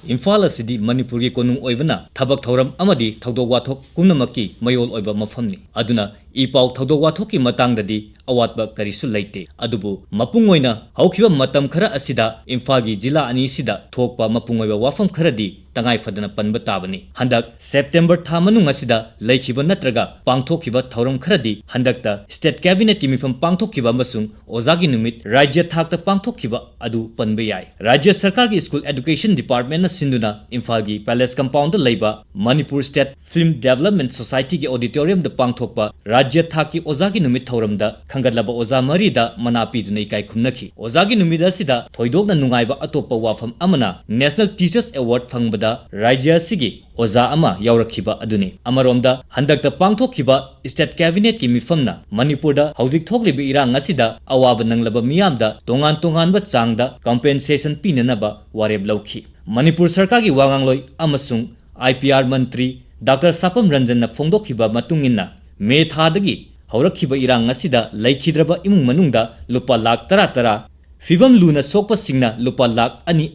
Imphal asidi Manipur gi konung oibana thabak thoram amadi thodok wathok kumnamaki mayol oiba mafamni aduna ipau thodok wathok ki matangdadi awatba karisu leite adubu mapung oina haukiba matam khara asida Imphal gi jila ani sida thokpa mapung oiba wafam kharadi tangai fadana panba tabani handak September tha manung asida leikiba natraga pangthokiba thoram kharadi handakta state cabinet ki mifam pangthokiba masung ozagi numit rajya thakta pangthokiba adu panba yai rajya sarkar gi school education department na sinduna Imphal gi palace compound da leiba Manipur state film development society gi auditorium da pangthokpa rajya thaki ozagi numit thoram da khangatlaba oza mari da manapi dunai kai khumnaki ozagi numit asida thoidokna nungaiba atopa wafam amana national teachers award phangbada rajya sigi oza ama yaurakhiba aduni amaromda handakta pangthokhiba state cabinet ki mifamna Manipur da hauzik thokliba irang asida awaba nanglaba miyamda tongan ba changda compensation pinanaba wareb lauki Manipur sarkar gi wangangloi amasung IPR mantri Dr. Sapam Ranjan na phongdokhiba matungina me thadagi haurakhiba irang asida laikhidraba imung manungda lupa lakh tara Fibam luna sokpa singna lupa lakh ani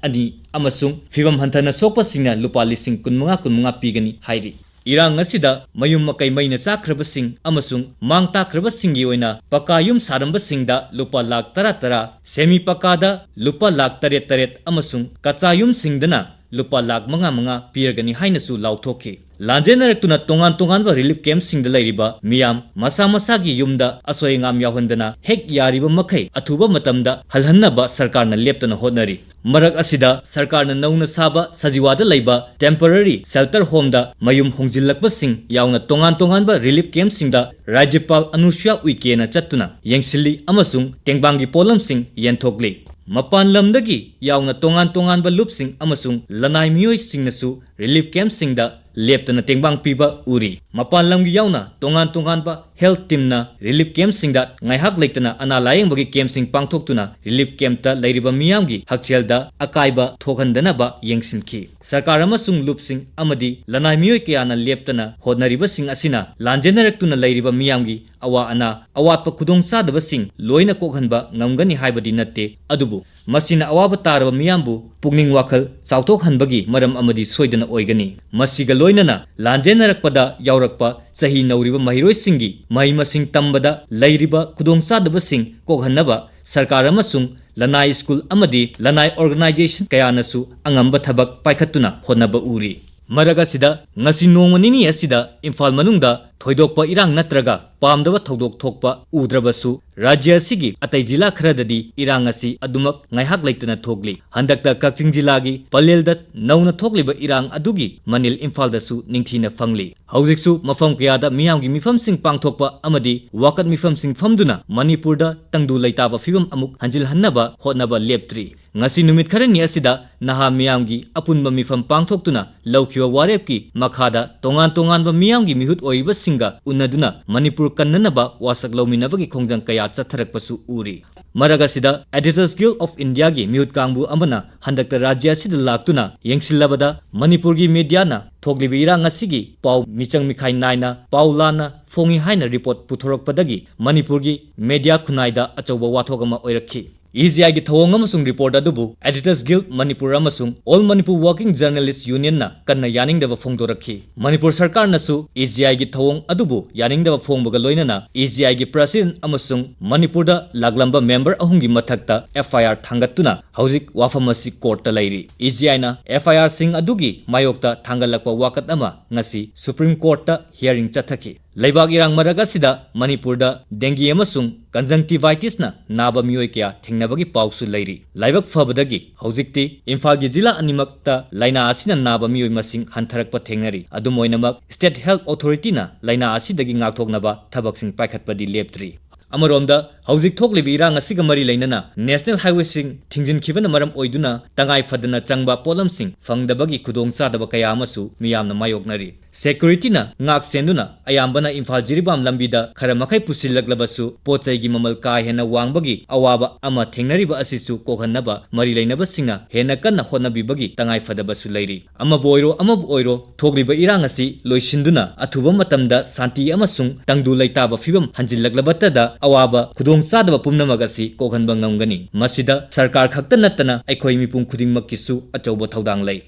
amasung fibam hantana sokpa singna lupa lising kunmunga pigani hairi irang asida mayum makai maina chakraba sing amasung mangta kraba singi oina pakayum saramba singda lupa lakh tara semi pakada lupa lakh taret amasung kachayum singdana lupa lakh manga pirgani hainasu lauthoki Lanjenarektuna tongan ba relief camp singda lairiba miyam masa gi yumda asoi ngam yahandana hek yariba makai athuba matamda halhannaba sarkarna leptana honari marak asida sarkarna nauna saba sajiwada leiba temporary shelter home da mayum hongjillakba sing yauna tongan ba relief camp singda Rajyapal Anushya Uikena chattuna yengsilli amasung tengbangi polam sing yenthokli Mapan lamdagi yauna tongan ba lupsing amasung lanai miyoi singnasu relief camp singda leptana tengbang piba uri mapan lamgi yauna tongan ba health team na relief camp singda ngaihak leitana ana layeng bagi camp sing pangthoktuna relief camp ta leiriba miyamgi hakselda akaiba thokhandana ba yengsinki sarkar amasung lupsing amadi lanai miyoi kayana leptana hodnariba sing asina lanjenarektuna leiriba miyamgi awa ana awatpa khudong sadaba sing loina kokhanba ngamgani haibadi natte adubu masina awaba taraba miyambu pugning wakhal chautok hanbagi maram amadi soidana oigani masiga loinana lanjenarakpada yaurakpa sahi nauriba mahiroi singi mahi masing tambada leiriba khudong sadaba sing kokhannaba sarkar amasung lanai school amadi lanai organization kayanasu angamba thabak paikhatuna honaba uri maraga sida ngasi nongmanini asida Imphal manungda thoidokpa irang natraga pamdaba thodok thokpa udrabasu rajya sigi atai jila khradadi irang asi adumak ngaihak leitana thogli handakta Kakching jilagi palelda nauna thogliba irang adugi manil Imphal dasu ningthina phangli haujiksu mafam kayada miyamgi mifam sing pangthokpa amadi wakat mifam sing famduna Manipur da tangdu leitaba fibam amuk hanjil hannaba hotnaba leptri ngasi numit kharani asida naha miyamgi apunba mifam pangthoktuna laukhiwa warepki makhada tongan ba miyamgi mihut oiba singa unaduna Manipur kannanaba wasak lauminabagi khongjang kaya chatharakpasu uri maraga sida Editors Guild of India gi mihut kangbu amana handakta rajya sida laktuna yengsilabada Manipur gi media na thoglibi irang asigi pau michang mikhai naina paulana fongi haina report puthorokpadagi Manipur gi media khunaida achauba wathogama oirakhi EZI gi thawong amasung report adubu Editors Guild Manipur amasung All Manipur Working Journalists Union na kanna yaningdaba phongdorakhi Manipur sarkar nasu EZI gi thawong adubu yaningdaba phongbaga loinana EZI gi president amasung Manipur da laglamba member ahumgi mathakta FIR thangatuna hauzik wafamasi court ta lairi EZI na FIR sing adugi mayokta thangalakpa wakat ama ngasi Supreme Court ta hearing chathaki Laibag irang maraga sida Manipur da dengue amasung conjunctivitis na naba miyoi kya thengnabagi pausu leiri laibak fabadagi haujikti Imphal gi jila animakta laina asina naba miyoi masing hantharakpa thengnari adumoinamak state health authority na laina asidagi ngakthoknaba thabaksing paikhatpadi leptri Amaromda haujik thoklibi irang asiga mari lainana national highway sing thingjin khibana maram oiduna tangai fadana changba polam sing fangdabagi khudong sadaba kaya amasu miyamna mayoknari security na ngak senduna ayambana Imphal jiribam lambida khara makai pusillaklabasu pochai gi mamal ka hena wangbagi awaba ama thengnariba asisu kokhannaba mari lainaba singna hena kanna honabibagi tangai fadabasu leiri ama boiro ama oiro thokliba irang asi loisinduna athuba matamda santi amasung tangdu laitaba fibam hanjillaklabatada awaba khudong sadaba pumnamagasi kokhanba ngamgani masida sarkar khakta natana aikhoi mipum khuding makisu achauba thaudang lei